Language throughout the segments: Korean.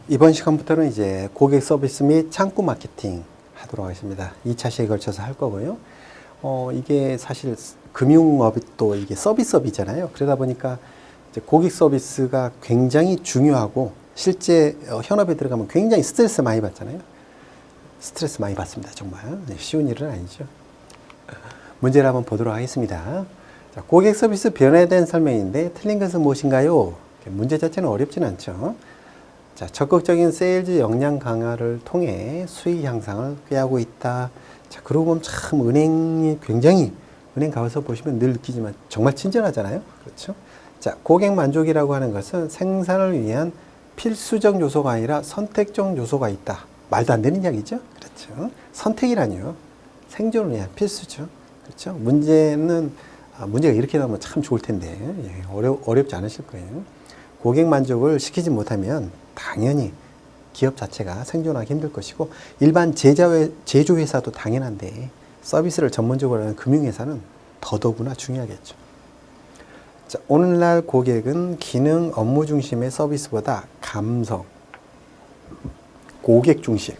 이번 시간부터는 이제 고객 서비스 및 창구 마케팅 하도록 하겠습니다. 2차 시에 걸쳐서 할 거고요. 이게 사실 금융업이 또 이게 서비스업이잖아요. 그러다 보니까 이제 고객 서비스가 굉장히 중요하고 실제 현업에 들어가면 굉장히 스트레스 많이 받잖아요. 스트레스 많이 받습니다. 정말. 쉬운 일은 아니죠. 문제를 한번 보도록 하겠습니다. 자, 고객 서비스 변화에 대한 설명인데 틀린 것은 무엇인가요? 문제 자체는 어렵진 않죠. 자, 적극적인 세일즈 역량 강화를 통해 수익 향상을 꾀하고 있다. 자, 그러고 보면 참 은행이 굉장히, 은행 가서 보시면 늘 느끼지만 정말 친절하잖아요. 그렇죠? 자, 고객 만족이라고 하는 것은 생산을 위한 필수적 요소가 아니라 선택적 요소가 있다. 말도 안 되는 이야기죠. 그렇죠? 선택이라뇨. 생존을 위한 필수죠. 그렇죠? 문제가 이렇게 나오면 참 좋을 텐데, 예, 어렵지 않으실 거예요. 고객 만족을 시키지 못하면 당연히 기업 자체가 생존하기 힘들 것이고 일반 제조회사도 당연한데 서비스를 전문적으로 하는 금융회사는 더더구나 중요하겠죠. 자, 오늘날 고객은 기능 업무 중심의 서비스보다 감성, 고객 중심.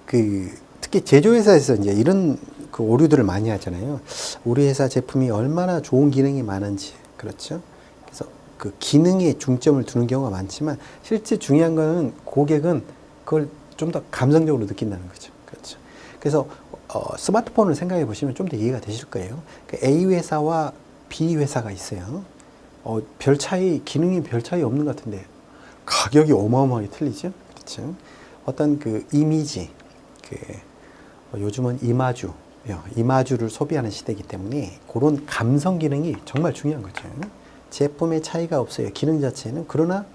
특히 제조회사에서 이제 이런 오류들을 많이 하잖아요. 우리 회사 제품이 얼마나 좋은 기능이 많은지, 그렇죠? 그 기능에 중점을 두는 경우가 많지만 실제 중요한 거는 고객은 그걸 좀 더 감성적으로 느낀다는 거죠. 그렇죠. 그래서 스마트폰을 생각해 보시면 좀 더 이해가 되실 거예요. A 회사와 B 회사가 있어요. 별 차이, 기능이 별 차이 없는 것 같은데 가격이 어마어마하게 틀리죠. 그렇죠. 어떤 그 이미지, 요즘은 이마주를 소비하는 시대이기 때문에 그런 감성 기능이 정말 중요한 거죠. 제품의 차이가 없어요. 기능 자체는. 그러나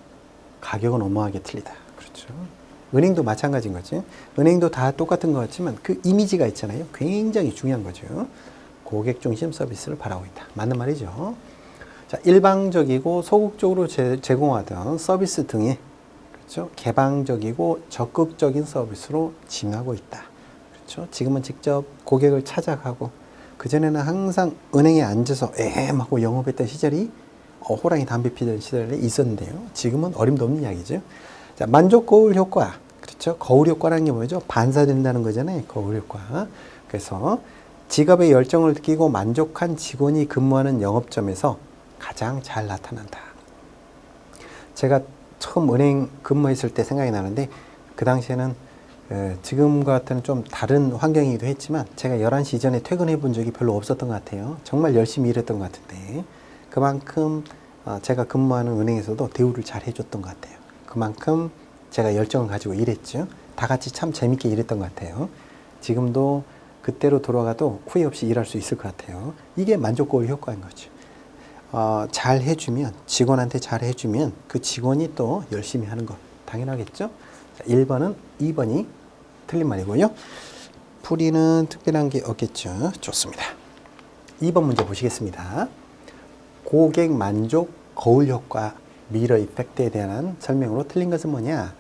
가격은 어마어마하게 틀리다. 그렇죠. 은행도 마찬가지인 거죠. 은행도 다 똑같은 것 같지만 그 이미지가 있잖아요. 굉장히 중요한 거죠. 고객 중심 서비스를 바라고 있다. 맞는 말이죠. 자, 일방적이고 소극적으로 제공하던 서비스 등의, 그렇죠, 개방적이고 적극적인 서비스로 진화하고 있다. 그렇죠. 지금은 직접 고객을 찾아가고 그전에는 항상 은행에 앉아서 하고 영업했던 시절이 호랑이 담배 피던 시절에 있었는데요. 지금은 어림도 없는 이야기죠. 자, 만족 거울 효과. 그렇죠. 거울 효과라는 게 뭐죠? 반사된다는 거잖아요. 거울 효과. 그래서 직업의 열정을 느끼고 만족한 직원이 근무하는 영업점에서 가장 잘 나타난다. 제가 처음 은행 근무했을 때 생각이 나는데 그 당시에는 지금과 같은 좀 다른 환경이기도 했지만 제가 11시 이전에 퇴근해 본 적이 별로 없었던 것 같아요. 정말 열심히 일했던 것 같은데 그만큼 제가 근무하는 은행에서도 대우를 잘 해줬던 것 같아요. 그만큼 제가 열정을 가지고 일했죠. 다 같이 참 재밌게 일했던 것 같아요. 지금도 그때로 돌아가도 후회 없이 일할 수 있을 것 같아요. 이게 만족 거울 효과인 거죠. 잘 해주면, 직원한테 잘 해주면 그 직원이 또 열심히 하는 것 당연하겠죠. 자, 1번은 2번이 틀린 말이고요. 풀이는 특별한 게 없겠죠. 좋습니다. 2번 문제 보시겠습니다. 고객 만족 거울 효과 미러 이펙트에 대한 설명으로 틀린 것은 뭐냐?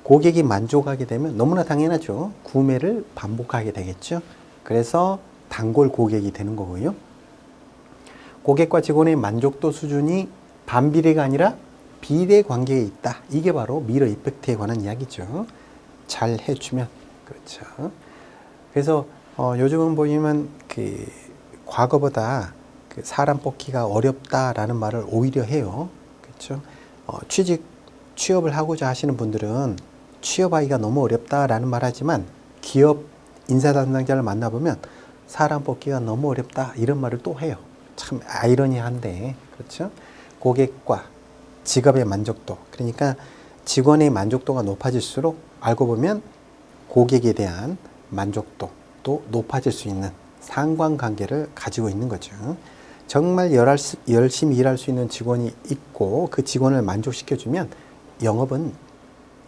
고객이 만족하게 되면 너무나 당연하죠. 구매를 반복하게 되겠죠. 그래서 단골 고객이 되는 거고요. 고객과 직원의 만족도 수준이 반비례가 아니라 비례 관계에 있다. 이게 바로 미러 이펙트에 관한 이야기죠. 잘 해주면. 그렇죠. 그래서 요즘은 보시면 과거보다 사람 뽑기가 어렵다라는 말을 오히려 해요. 그렇죠. 취업을 하고자 하시는 분들은 취업하기가 너무 어렵다라는 말 하지만 기업 인사 담당자를 만나보면 사람 뽑기가 너무 어렵다 이런 말을 또 해요. 참 아이러니한데, 그렇죠. 고객과 직업의 만족도, 그러니까 직원의 만족도가 높아질수록 알고 보면 고객에 대한 만족도도 높아질 수 있는 상관관계를 가지고 있는 거죠. 정말 열심히 일할 수 있는 직원이 있고 그 직원을 만족시켜주면 영업은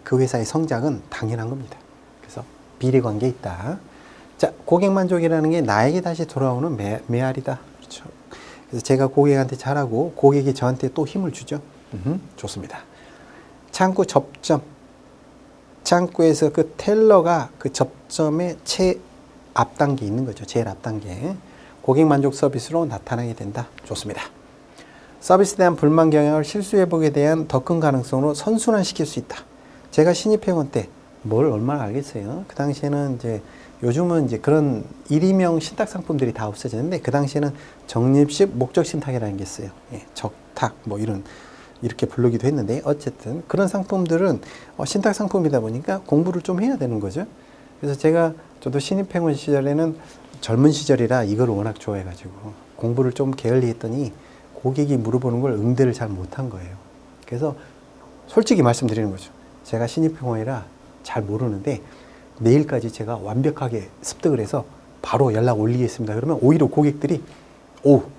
그 회사의 성장은 당연한 겁니다. 그래서 비례관계에 있다. 자, 고객 만족이라는 게 나에게 다시 돌아오는 메아리다. 그렇죠. 그래서 제가 고객한테 잘하고 고객이 저한테 또 힘을 주죠. 좋습니다. 창구 접점. 창구에서 그 텔러가 그 접점의 앞단계에 있는 거죠. 제일 앞단계. 고객 만족 서비스로 나타나게 된다. 좋습니다. 서비스에 대한 불만 경향을 실수 회복에 대한 더 큰 가능성으로 선순환시킬 수 있다. 제가 신입회원 때 뭘 얼마나 알겠어요. 그 당시에는 이제 요즘은 이제 그런 일임형 신탁 상품들이 다 없어졌는데 그 당시에는 적립식 목적 신탁이라는 게 있어요. 예, 적탁 뭐 이렇게 부르기도 했는데 어쨌든 그런 상품들은 신탁 상품이다 보니까 공부를 좀 해야 되는 거죠. 그래서 저도 신입회원 시절에는 젊은 시절이라 이걸 워낙 좋아해가지고 공부를 좀 게을리 했더니 고객이 물어보는 걸 응대를 잘 못한 거예요. 그래서 솔직히 말씀드리는 거죠. 제가 신입회원이라 잘 모르는데 내일까지 제가 완벽하게 습득을 해서 바로 연락 올리겠습니다. 그러면 오히려 고객들이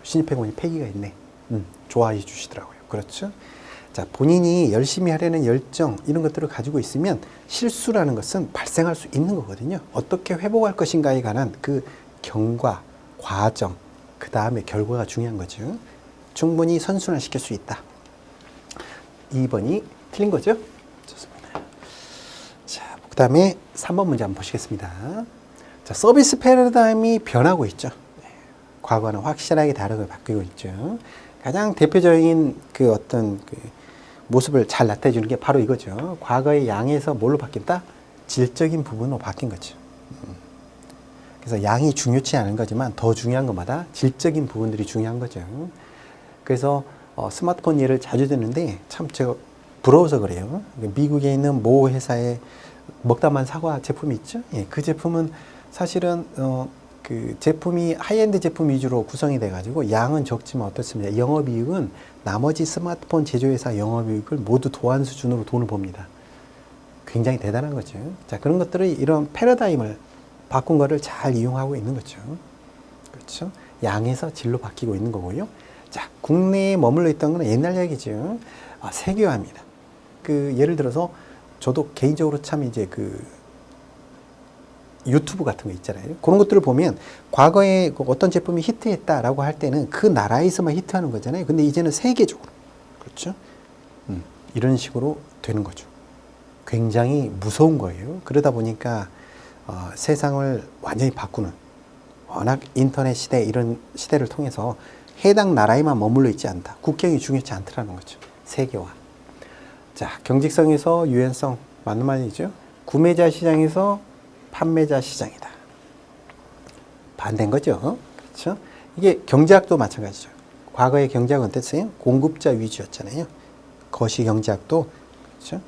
신입회원이 패기가 있네. 좋아해 주시더라고요. 그렇죠? 자, 본인이 열심히 하려는 열정 이런 것들을 가지고 있으면 실수라는 것은 발생할 수 있는 거거든요. 어떻게 회복할 것인가에 관한 그 경과, 과정, 그 다음에 결과가 중요한 거죠. 충분히 선순환시킬 수 있다. 2번이 틀린 거죠? 좋습니다. 자, 그 다음에 3번 문제 한번 보시겠습니다. 자, 서비스 패러다임이 변하고 있죠. 과거는 확실하게 다르게 바뀌고 있죠. 가장 대표적인 그 어떤 그 모습을 잘 나타내 주는 게 바로 이거죠. 과거의 양에서 뭘로 바뀐다? 질적인 부분으로 바뀐 거죠. 그래서 양이 중요치 않은 거지만 더 중요한 것마다 질적인 부분들이 중요한 거죠. 그래서 스마트폰 예를 자주 드는데 참 제가 부러워서 그래요. 미국에 있는 모 회사의 먹다만 사과 제품이 있죠. 예, 그 제품은 사실은 그 제품이 하이엔드 제품 위주로 구성이 돼가지고 양은 적지만 어떻습니까? 영업이익은 나머지 스마트폰 제조회사 영업이익을 모두 도한 수준으로 돈을 봅니다. 굉장히 대단한 거죠. 자, 그런 것들을 이런 패러다임을 바꾼 거를 잘 이용하고 있는 거죠. 그렇죠? 양에서 질로 바뀌고 있는 거고요. 자, 국내에 머물러 있던 건 옛날 얘기죠. 세계화입니다. 예를 들어서 저도 개인적으로 참 이제 유튜브 같은 거 있잖아요. 그런 것들을 보면 과거에 어떤 제품이 히트했다라고 할 때는 그 나라에서만 히트하는 거잖아요. 근데 이제는 세계적으로. 그렇죠? 이런 식으로 되는 거죠. 굉장히 무서운 거예요. 그러다 보니까 세상을 완전히 바꾸는 워낙 인터넷 시대 이런 시대를 통해서 해당 나라에만 머물러 있지 않다. 국경이 중요치 않더라는 거죠. 세계화. 자, 경직성에서 유연성 맞는 말이죠. 구매자 시장에서 판매자 시장이다. 반대인 거죠. 그렇죠? 이게 경제학도 마찬가지죠. 과거의 경제학은 어땠어요? 공급자 위주였잖아요. 거시경제학도 그렇죠?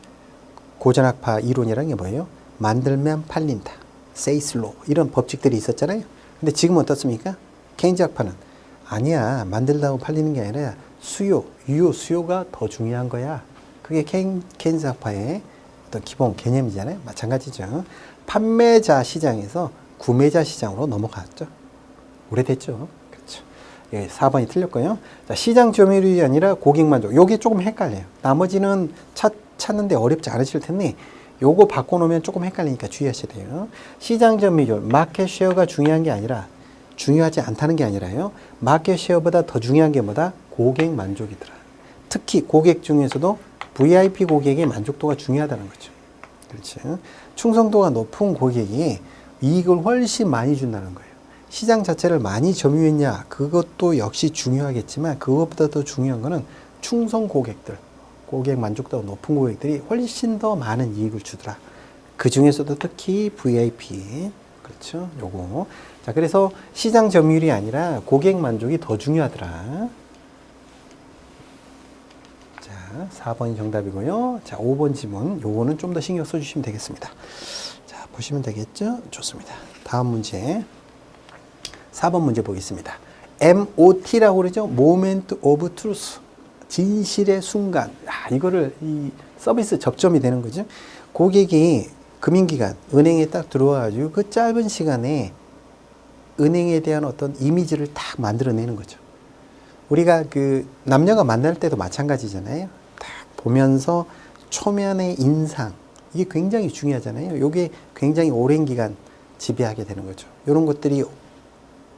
고전학파 이론이라는 게 뭐예요? 만들면 팔린다. 세이슬로 이런 법칙들이 있었잖아요. 근데 지금은 어떻습니까? 케인즈학파는 아니야. 만들다고 팔리는 게 아니라 수요가 더 중요한 거야. 그게 케인즈학파의 어떤 기본 개념이잖아요. 마찬가지죠. 판매자 시장에서 구매자 시장으로 넘어갔죠. 오래됐죠. 그렇죠. 예, 4번이 틀렸고요. 자, 시장 점유율이 아니라 고객 만족. 요게 조금 헷갈려요. 나머지는 찾는데 어렵지 않으실 텐데 요거 바꿔놓으면 조금 헷갈리니까 주의하셔야 돼요. 시장 점유율, 마켓 쉐어가 중요한 게 아니라 중요하지 않다는 게 아니라요. 마켓 쉐어보다 더 중요한 게 뭐다? 고객 만족이더라. 특히 고객 중에서도 VIP 고객의 만족도가 중요하다는 거죠. 그렇죠. 충성도가 높은 고객이 이익을 훨씬 많이 준다는 거예요. 시장 자체를 많이 점유했냐? 그것도 역시 중요하겠지만 그것보다 더 중요한 거는 충성 고객들, 고객 만족도가 높은 고객들이 훨씬 더 많은 이익을 주더라. 그 중에서도 특히 VIP. 그렇죠. 요거. 자, 그래서 시장 점유율이 아니라 고객 만족이 더 중요하더라. 자, 4번이 정답이고요. 자, 5번 지문. 요거는 좀 더 신경 써주시면 되겠습니다. 자, 보시면 되겠죠? 좋습니다. 다음 문제. 4번 문제 보겠습니다. MOT라고 그러죠? Moment of Truth. 진실의 순간. 이거를 이 서비스 접점이 되는 거죠. 고객이 금융기관, 은행에 딱 들어와가지고 그 짧은 시간에 은행에 대한 어떤 이미지를 딱 만들어내는 거죠. 우리가 남녀가 만날 때도 마찬가지잖아요. 딱 보면서 초면의 인상. 이게 굉장히 중요하잖아요. 이게 굉장히 오랜 기간 지배하게 되는 거죠. 이런 것들이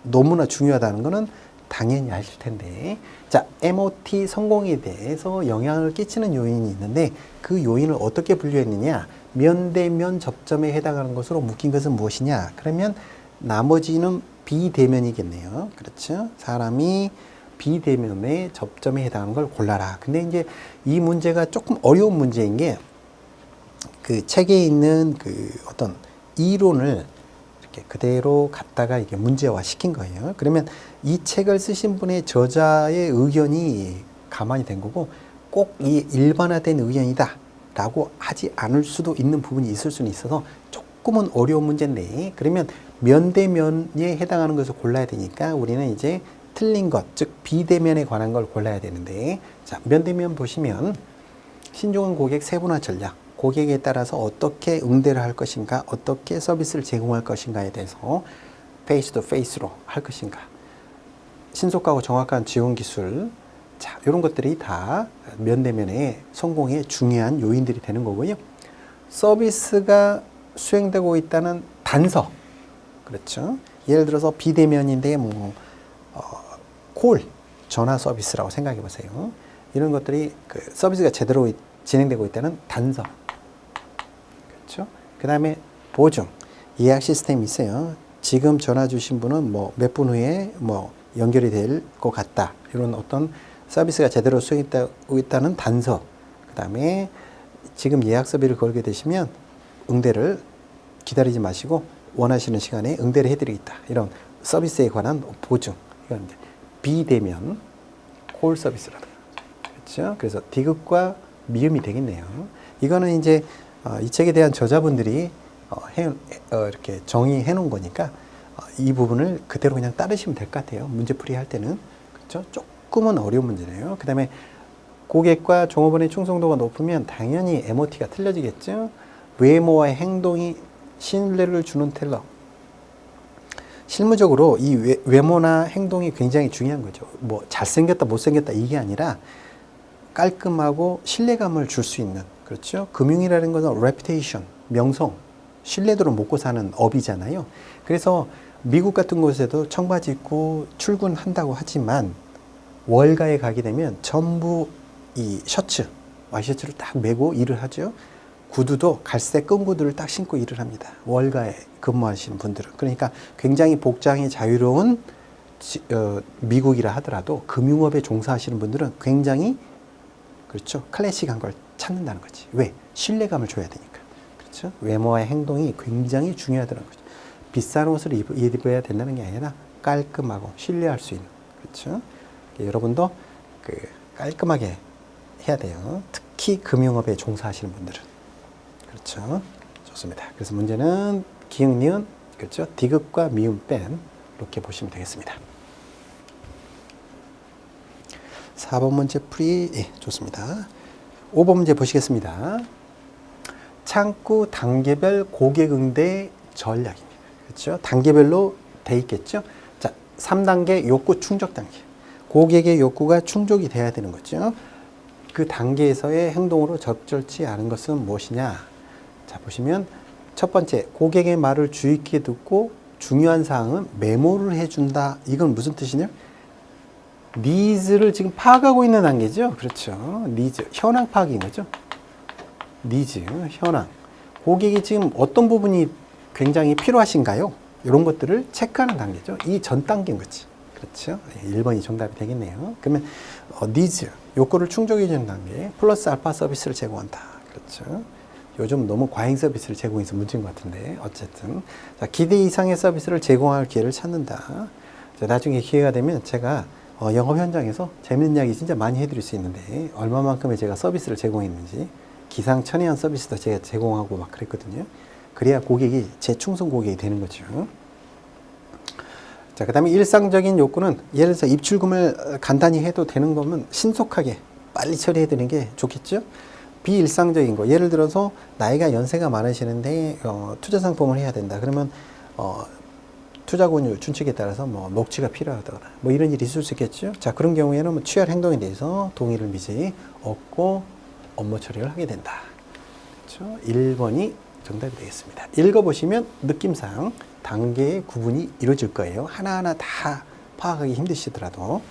너무나 중요하다는 거는 당연히 아실 텐데. 자, MOT 성공에 대해서 영향을 끼치는 요인이 있는데 그 요인을 어떻게 분류했느냐? 면대면 접점에 해당하는 것으로 묶인 것은 무엇이냐? 그러면 나머지는 비대면이겠네요. 그렇죠? 사람이 비대면의 접점에 해당하는 걸 골라라. 근데 이제 이 문제가 조금 어려운 문제인 게 그 책에 있는 그 어떤 이론을 이렇게 그대로 갖다가 이게 문제화 시킨 거예요. 그러면 이 책을 쓰신 분의 저자의 의견이 가만히 된 거고 꼭 이 일반화된 의견이다 라고 하지 않을 수도 있는 부분이 있을 수는 있어서 조금은 어려운 문제인데, 그러면 면대면에 해당하는 것을 골라야 되니까 우리는 이제 틀린 것, 즉 비대면에 관한 걸 골라야 되는데, 자, 면대면 보시면 신중한 고객 세분화 전략, 고객에 따라서 어떻게 응대를 할 것인가, 어떻게 서비스를 제공할 것인가에 대해서 페이스 투 페이스로 할 것인가, 신속하고 정확한 지원 기술, 자, 이런 것들이 다 면대면의 성공의 중요한 요인들이 되는 거고요. 서비스가 수행되고 있다는 단서, 그렇죠. 예를 들어서 비대면인데 콜, 전화 서비스라고 생각해 보세요. 이런 것들이 그 서비스가 제대로 진행되고 있다는 단서, 그렇죠. 그 다음에 보증, 예약 시스템이 있어요. 지금 전화 주신 분은 몇 분 후에 연결이 될 것 같다. 이런 어떤 서비스가 제대로 수행되고 있다는 단서. 그 다음에 지금 예약 서비스를 걸게 되시면 응대를 기다리지 마시고 원하시는 시간에 응대를 해드리겠다. 이런 서비스에 관한 보증. 이건 이제 비대면 콜 서비스라는 거죠. 그렇죠? 그래서 디귿과 미음이 되겠네요. 이거는 이제 이 책에 대한 저자분들이 이렇게 정의해 놓은 거니까 이 부분을 그대로 그냥 따르시면 될 것 같아요. 문제풀이 할 때는. 그렇죠? 조금은 어려운 문제네요. 그 다음에 고객과 종업원의 충성도가 높으면 당연히 MOT가 틀려지겠죠. 외모와 행동이 신뢰를 주는 텔러. 실무적으로 이 외모나 행동이 굉장히 중요한 거죠. 잘생겼다 못생겼다 이게 아니라 깔끔하고 신뢰감을 줄 수 있는, 그렇죠. 금융이라는 것은 reputation, 명성, 신뢰도를 먹고 사는 업이잖아요. 그래서 미국 같은 곳에도 청바지 입고 출근한다고 하지만 월가에 가게 되면 전부 이 셔츠, 와이셔츠를 딱 메고 일을 하죠. 구두도 갈색 끈 구두를 딱 신고 일을 합니다. 월가에 근무하시는 분들은. 그러니까 굉장히 복장이 자유로운 미국이라 하더라도 금융업에 종사하시는 분들은 굉장히, 그렇죠, 클래식한 걸 찾는다는 거지. 왜? 신뢰감을 줘야 되니까. 그렇죠? 외모와 행동이 굉장히 중요하다는 거죠. 비싼 옷을 입어야 된다는 게 아니라 깔끔하고 신뢰할 수 있는, 그렇죠? 여러분도 깔끔하게 해야 돼요. 특히 금융업에 종사하시는 분들은. 그렇죠? 좋습니다. 그래서 문제는 기역, 니은, 그렇죠? 디귿과 미음 뺀, 이렇게 보시면 되겠습니다. 4번 문제 풀이, 예, 좋습니다. 5번 문제 보시겠습니다. 창구 단계별 고객 응대 전략입니다. 그렇죠? 단계별로 돼 있겠죠? 자, 3단계 욕구 충족 단계. 고객의 욕구가 충족이 돼야 되는 거죠. 그 단계에서의 행동으로 적절치 않은 것은 무엇이냐? 자, 보시면 첫 번째, 고객의 말을 주의 깊게 듣고 중요한 사항은 메모를 해준다. 이건 무슨 뜻이냐? 니즈를 지금 파악하고 있는 단계죠. 그렇죠. 니즈, 현황 파악인 거죠. 니즈, 현황. 고객이 지금 어떤 부분이 굉장히 필요하신가요? 이런 것들을 체크하는 단계죠. 이 전 단계인 거지. 그렇죠. 1번이 정답이 되겠네요. 그러면 니즈, 욕구를 충족해 주는 단계, 플러스 알파 서비스를 제공한다. 그렇죠. 요즘 너무 과잉 서비스를 제공해서 문제인 것 같은데, 어쨌든. 자, 기대 이상의 서비스를 제공할 기회를 찾는다. 자, 나중에 기회가 되면 제가 영업 현장에서 재밌는 이야기 진짜 많이 해드릴 수 있는데, 얼마만큼의 제가 서비스를 제공했는지, 기상천외한 서비스도 제가 제공하고 막 그랬거든요. 그래야 고객이 제 충성 고객이 되는 거죠. 자, 그 다음에 일상적인 욕구는, 예를 들어서 입출금을 간단히 해도 되는 거면 신속하게 빨리 처리해 드리는 게 좋겠죠. 비일상적인 거, 예를 들어서 나이가 연세가 많으시는데 투자 상품을 해야 된다. 그러면 투자 권유 준칙에 따라서 녹취가 필요하다거나 이런 일이 있을 수 있겠죠. 자, 그런 경우에는 취할 행동에 대해서 동의를 미리 얻고 업무 처리를 하게 된다. 그렇죠? 1번이 정답이 되겠습니다. 읽어보시면 느낌상 단계의 구분이 이루어질 거예요. 하나하나 다 파악하기 힘드시더라도.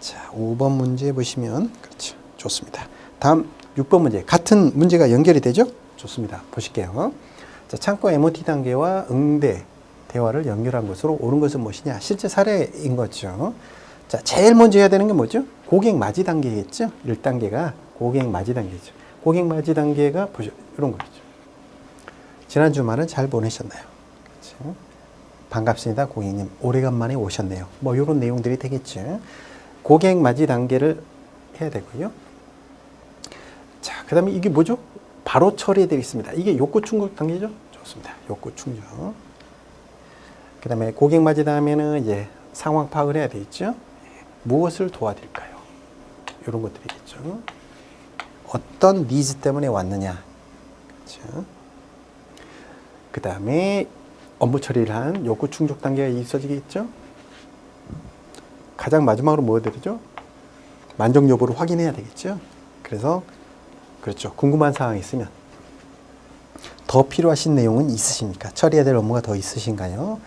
자, 5번 문제 보시면, 그렇죠. 좋습니다. 다음 6번 문제. 같은 문제가 연결이 되죠? 좋습니다. 보실게요. 자, 창구 MOT 단계와 응대 대화를 연결한 것으로 옳은 것은 무엇이냐? 실제 사례인 거죠. 자, 제일 먼저 해야 되는 게 뭐죠? 고객 맞이 단계겠죠? 1단계가 고객 맞이 단계죠. 고객 맞이 단계가 보죠. 이런 거죠. 지난 주말은 잘 보내셨나요? 그렇죠? 반갑습니다, 고객님. 오래간만에 오셨네요. 뭐 이런 내용들이 되겠죠. 고객 맞이 단계를 해야 되고요. 자, 그 다음에 이게 뭐죠? 바로 처리해 드리겠습니다. 이게 욕구 충족 단계죠? 좋습니다. 욕구 충족. 그 다음에 고객 맞이 다음에는 이제 상황 파악을 해야 되겠죠? 무엇을 도와드릴까요? 이런 것들이겠죠. 어떤 니즈 때문에 왔느냐. 그렇죠? 그 다음에 업무 처리를 한 욕구 충족 단계가 있어지겠죠? 가장 마지막으로 뭐 드리죠? 만족 여부를 확인해야 되겠죠? 그래서 그렇죠. 궁금한 사항이 있으면 더 필요하신 내용은 있으십니까? 처리해야 될 업무가 더 있으신가요?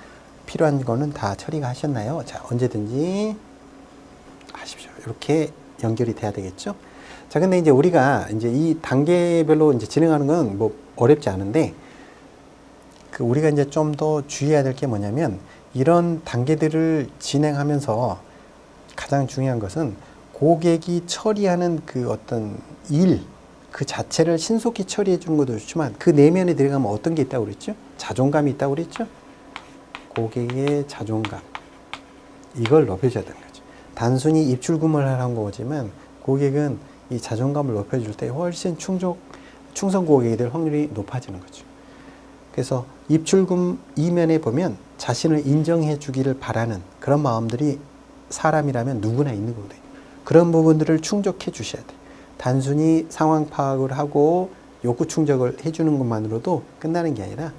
필요한 거는 다 처리가 하셨나요? 자, 언제든지 하십시오. 이렇게 연결이 돼야 되겠죠? 자, 근데 이제 우리가 이제 이 단계별로 이제 진행하는 건 뭐 어렵지 않은데, 우리가 이제 좀 더 주의해야 될 게 뭐냐면, 이런 단계들을 진행하면서 가장 중요한 것은 고객이 처리하는 그 어떤 일, 그 자체를 신속히 처리해 주는 것도 좋지만, 그 내면에 들어가면 어떤 게 있다고 그랬죠? 자존감이 있다고 그랬죠? 고객의 자존감. 이걸 높여줘야 되는 거죠. 단순히 입출금을 하라는 거지만, 고객은 이 자존감을 높여줄 때 훨씬 충성 고객이 될 확률이 높아지는 거죠. 그래서 입출금 이면에 보면 자신을 인정해 주기를 바라는 그런 마음들이 사람이라면 누구나 있는 거거든요. 그런 부분들을 충족해 주셔야 돼요. 단순히 상황 파악을 하고 욕구 충족을 해주는 것만으로도 끝나는 게 아니라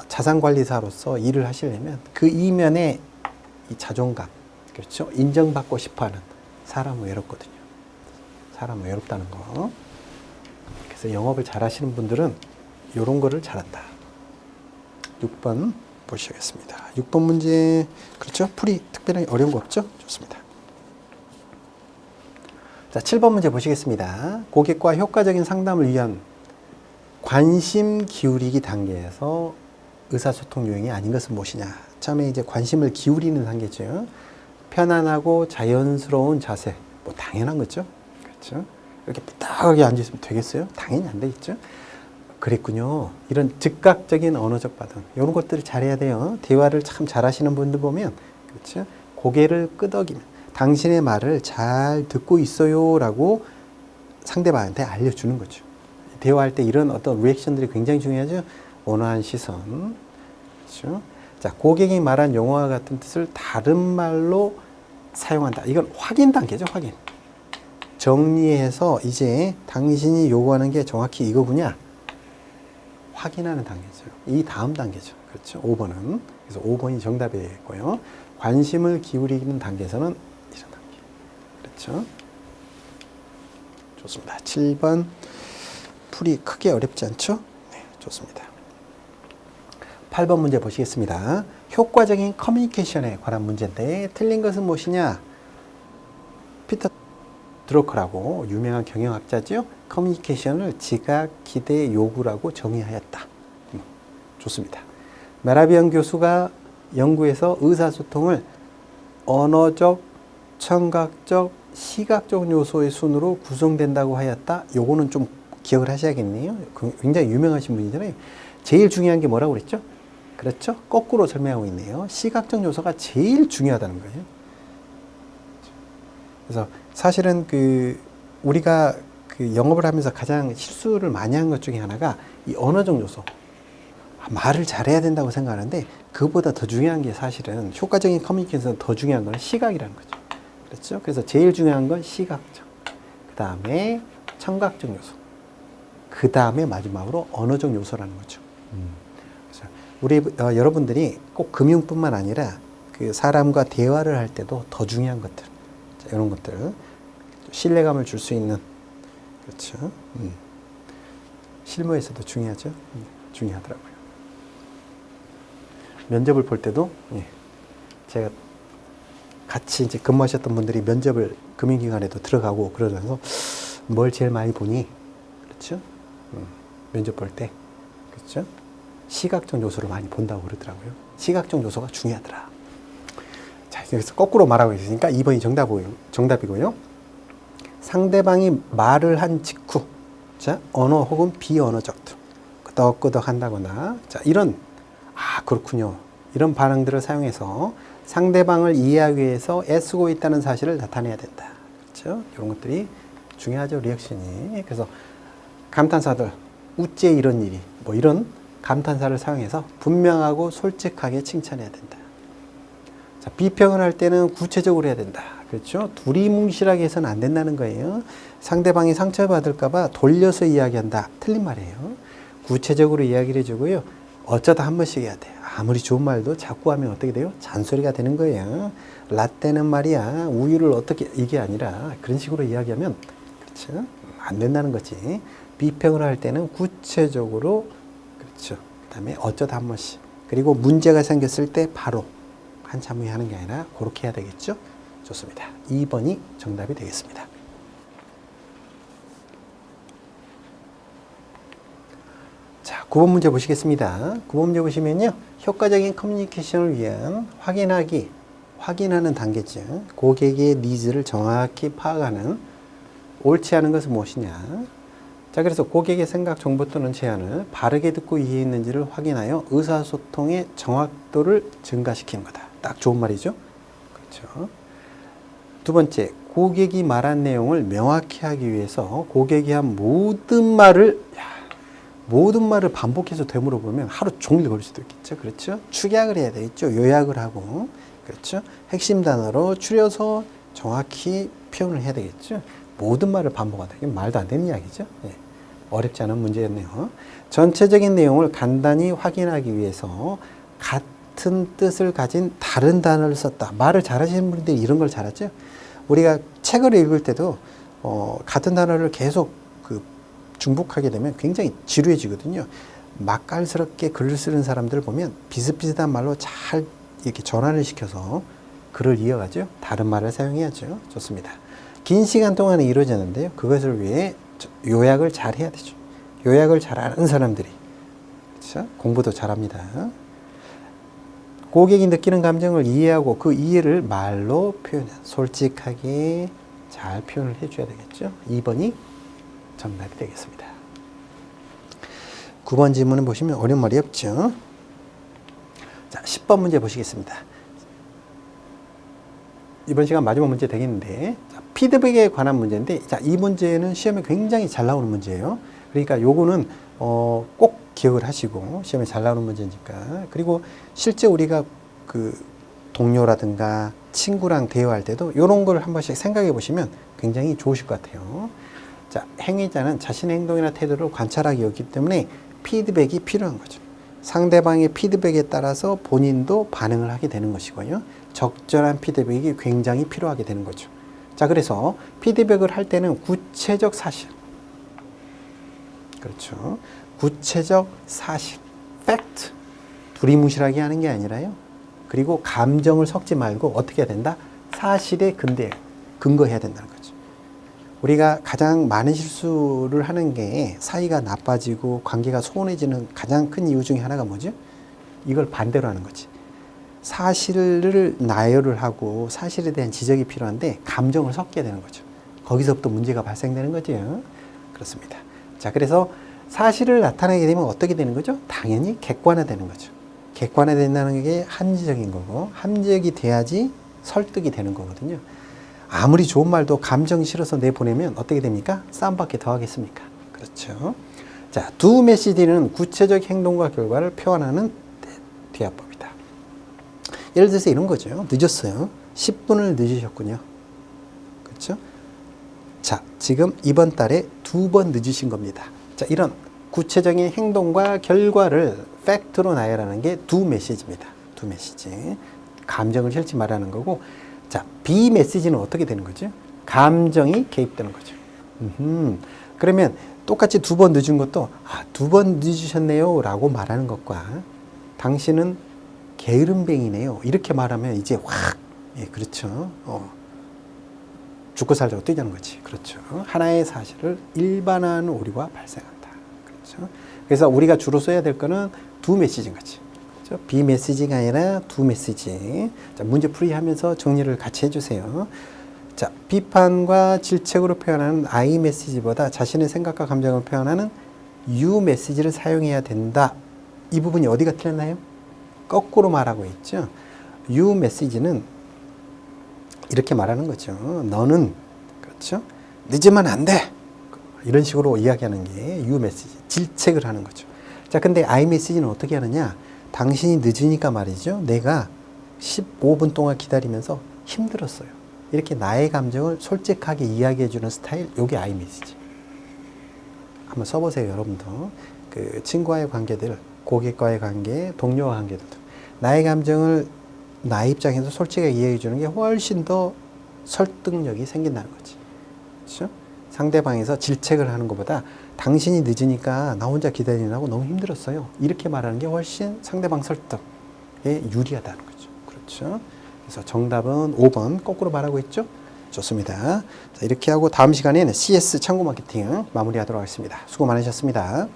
자산관리사로서 일을 하시려면 그 이면에 이 자존감, 그렇죠? 인정받고 싶어하는 사람은 외롭거든요. 사람은 외롭다는 거. 그래서 영업을 잘 하시는 분들은 이런 거를 잘한다. 6번 보시겠습니다. 6번 문제, 그렇죠? 풀이 특별히 어려운 거 없죠? 좋습니다. 자, 7번 문제 보시겠습니다. 고객과 효과적인 상담을 위한 관심 기울이기 단계에서 의사소통 요인이 아닌 것은 무엇이냐? 처음에 이제 관심을 기울이는 단계죠. 편안하고 자연스러운 자세, 뭐 당연한 거죠. 그렇죠? 이렇게 삐딱하게 앉아있으면 되겠어요? 당연히 안 되겠죠. 그랬군요. 이런 즉각적인 언어적 반응, 이런 것들을 잘해야 돼요. 대화를 참 잘하시는 분들 보면, 그렇죠? 고개를 끄덕이면 당신의 말을 잘 듣고 있어요 라고 상대방한테 알려주는 거죠. 대화할 때 이런 어떤 리액션들이 굉장히 중요하죠. 온화한 시선. 그렇죠? 자, 고객이 말한 용어와 같은 뜻을 다른 말로 사용한다. 이건 확인 단계죠, 확인. 정리해서 이제 당신이 요구하는 게 정확히 이거구냐? 확인하는 단계죠. 이 다음 단계죠. 그렇죠? 5번은. 그래서 5번이 정답이 되겠고요. 관심을 기울이는 단계에서는 이런 단계. 그렇죠? 좋습니다. 7번 풀이 크게 어렵지 않죠? 네, 좋습니다. 8번 문제 보시겠습니다. 효과적인 커뮤니케이션에 관한 문제인데 틀린 것은 무엇이냐? 피터 드로커라고 유명한 경영학자죠. 커뮤니케이션을 지각, 기대, 요구라고 정의하였다. 좋습니다. 메라비안 교수가 연구에서 의사소통을 언어적, 청각적, 시각적 요소의 순으로 구성된다고 하였다. 요거는 좀 기억을 하셔야겠네요. 굉장히 유명하신 분이잖아요. 제일 중요한 게 뭐라고 그랬죠? 그렇죠? 거꾸로 설명하고 있네요. 시각적 요소가 제일 중요하다는 거예요. 그래서 사실은 우리가 영업을 하면서 가장 실수를 많이 한 것 중에 하나가 이 언어적 요소. 말을 잘해야 된다고 생각하는데 그보다 더 중요한 게 사실은 효과적인 커뮤니케이션에서 더 중요한 건 시각이라는 거죠. 그렇죠? 그래서 제일 중요한 건 시각적. 그 다음에 청각적 요소. 그 다음에 마지막으로 언어적 요소라는 거죠. 그래서 우리 여러분들이 꼭 금융뿐만 아니라 그 사람과 대화를 할 때도 더 중요한 것들. 자, 이런 것들. 신뢰감을 줄 수 있는, 그렇죠. 실무에서도 중요하죠. 중요하더라고요. 면접을 볼 때도, 제가 같이 이제 근무하셨던 분들이 면접을 금융기관에도 들어가고 그러면서 뭘 제일 많이 보니, 그렇죠. 면접 볼 때, 그렇죠. 시각적 요소를 많이 본다고 그러더라고요. 시각적 요소가 중요하더라. 자, 그래서 거꾸로 말하고 있으니까 2번이 정답이고요. 상대방이 말을 한 직후, 자, 언어 혹은 비언어적 등 끄덕끄덕 한다거나, 자, 그렇군요. 이런 반응들을 사용해서 상대방을 이해하기 위해서 애쓰고 있다는 사실을 나타내야 된다. 그렇죠? 이런 것들이 중요하죠, 리액션이. 그래서 감탄사들, 우째 이런 일이, 뭐 이런 감탄사를 사용해서 분명하고 솔직하게 칭찬해야 된다. 자, 비평을 할 때는 구체적으로 해야 된다. 그렇죠? 두리뭉실하게 해서는 안 된다는 거예요. 상대방이 상처받을까봐 돌려서 이야기한다. 틀린 말이에요. 구체적으로 이야기를 해주고요. 어쩌다 한 번씩 해야 돼. 아무리 좋은 말도 자꾸 하면 어떻게 돼요? 잔소리가 되는 거예요. 라떼는 말이야, 우유를 어떻게, 이게 아니라 그런 식으로 이야기하면, 그렇죠? 안 된다는 거지. 비평을 할 때는 구체적으로, 그렇죠. 그 다음에 어쩌다 한 번씩. 그리고 문제가 생겼을 때 바로 한참 후에 하는 게 아니라 그렇게 해야 되겠죠? 좋습니다. 2번이 정답이 되겠습니다. 자, 9번 문제 보시겠습니다. 9번 문제 보시면요. 효과적인 커뮤니케이션을 위한 확인하는 단계죠. 고객의 니즈를 정확히 파악하는, 옳지 않은 것은 무엇이냐. 자, 그래서 고객의 생각, 정보 또는 제안을 바르게 듣고 이해했는지를 확인하여 의사소통의 정확도를 증가시키는 거다. 딱 좋은 말이죠. 그렇죠. 두 번째, 고객이 말한 내용을 명확히 하기 위해서 고객이 한 모든 말을 반복해서 되물어보면 하루 종일 걸릴 수도 있겠죠. 그렇죠. 축약을 해야 되겠죠. 요약을 하고, 그렇죠. 핵심 단어로 추려서 정확히 표현을 해야 되겠죠. 모든 말을 반복하다. 이게 말도 안 되는 이야기죠. 예. 어렵지 않은 문제였네요. 전체적인 내용을 간단히 확인하기 위해서 같은 뜻을 가진 다른 단어를 썼다. 말을 잘하시는 분들이 이런 걸 잘하죠. 우리가 책을 읽을 때도 같은 단어를 계속 중복하게 되면 굉장히 지루해지거든요. 맛깔스럽게 글을 쓰는 사람들을 보면 비슷비슷한 말로 잘 이렇게 전환을 시켜서 글을 이어가죠. 다른 말을 사용해야죠. 좋습니다. 긴 시간 동안에 이루어졌는데요. 그것을 위해 요약을 잘 해야 되죠. 요약을 잘하는 사람들이, 그렇죠? 공부도 잘합니다. 고객이 느끼는 감정을 이해하고 그 이해를 말로 솔직하게 잘 표현을 해줘야 되겠죠. 2번이 정답이 되겠습니다. 9번 질문을 보시면 어려운 말이 없죠. 자, 10번 문제 보시겠습니다. 이번 시간 마지막 문제 되겠는데, 자, 피드백에 관한 문제인데, 자, 이 문제는 시험에 굉장히 잘 나오는 문제예요. 그러니까 요거는 꼭 기억을 하시고, 시험에 잘 나오는 문제니까. 그리고 실제 우리가 동료라든가 친구랑 대화할 때도 이런 걸 한 번씩 생각해 보시면 굉장히 좋으실 것 같아요. 자, 행위자는 자신의 행동이나 태도를 관찰하기 없기 때문에 피드백이 필요한 거죠. 상대방의 피드백에 따라서 본인도 반응을 하게 되는 것이고요. 적절한 피드백이 굉장히 필요하게 되는 거죠. 자, 그래서 피드백을 할 때는 구체적 사실, 그렇죠. 구체적 사실, 팩트, 두리뭉실하게 하는 게 아니라요. 그리고 감정을 섞지 말고 어떻게 해야 된다? 사실에 근거해야 된다는 거죠. 우리가 가장 많은 실수를 하는 게 사이가 나빠지고 관계가 소원해지는 가장 큰 이유 중에 하나가 뭐죠? 이걸 반대로 하는 거지. 사실을 나열을 하고 사실에 대한 지적이 필요한데 감정을 섞게 되는 거죠. 거기서부터 문제가 발생되는 거죠. 그렇습니다. 자, 그래서 사실을 나타내게 되면 어떻게 되는 거죠? 당연히 객관화되는 거죠. 객관화된다는 게 합리적인 거고, 합리적이 돼야지 설득이 되는 거거든요. 아무리 좋은 말도 감정이 실어서 내보내면 어떻게 됩니까? 싸움밖에 더 하겠습니까? 그렇죠. 자, 두 메시지는 구체적 행동과 결과를 표현하는 대화법이다. 예를 들어서 이런 거죠. 늦었어요. 10분을 늦으셨군요. 그렇죠? 자, 지금 이번 달에 2번 늦으신 겁니다. 자, 이런 구체적인 행동과 결과를 팩트로 나열하는 게 두 메시지입니다. 두 메시지. 감정을 실지 말라는 거고, 자, B 메시지는 어떻게 되는 거죠? 감정이 개입되는 거죠. 그러면 똑같이 2번 늦은 것도 2번 늦으셨네요 라고 말하는 것과 당신은 게으름뱅이네요 이렇게 말하면 이제 확, 예, 그렇죠. 죽고 살자고 뛰자는 거지. 그렇죠. 하나의 사실을 일반화하는 오류가 발생한다. 그렇죠. 그래서 우리가 주로 써야 될 거는 두 메시지인 거지. B 메시지가 아니라 두 메시지. 자, 문제 풀이하면서 정리를 같이 해주세요. 자, 비판과 질책으로 표현하는 I 메시지보다 자신의 생각과 감정을 표현하는 U 메시지를 사용해야 된다. 이 부분이 어디가 틀렸나요? 거꾸로 말하고 있죠. U 메시지는 이렇게 말하는 거죠. 너는 그렇죠? 늦으면 안 돼. 이런 식으로 이야기하는 게 U 메시지. 질책을 하는 거죠. 자, 근데 I 메시지는 어떻게 하느냐? 당신이 늦으니까 말이죠. 내가 15분 동안 기다리면서 힘들었어요. 이렇게 나의 감정을 솔직하게 이야기해주는 스타일, 요게 I 메시지. 한번 써보세요, 여러분도. 그 친구와의 관계들, 고객과의 관계, 동료와 관계들도. 나의 감정을 나의 입장에서 솔직하게 이야기해주는 게 훨씬 더 설득력이 생긴다는 거지. 그렇죠? 상대방에서 질책을 하는 것보다 당신이 늦으니까 나 혼자 기다리느라고 너무 힘들었어요. 이렇게 말하는 게 훨씬 상대방 설득에 유리하다는 거죠. 그렇죠? 그래서 정답은 5번 거꾸로 말하고 있죠? 좋습니다. 자, 이렇게 하고 다음 시간에는 CS 창구 마케팅 마무리하도록 하겠습니다. 수고 많으셨습니다.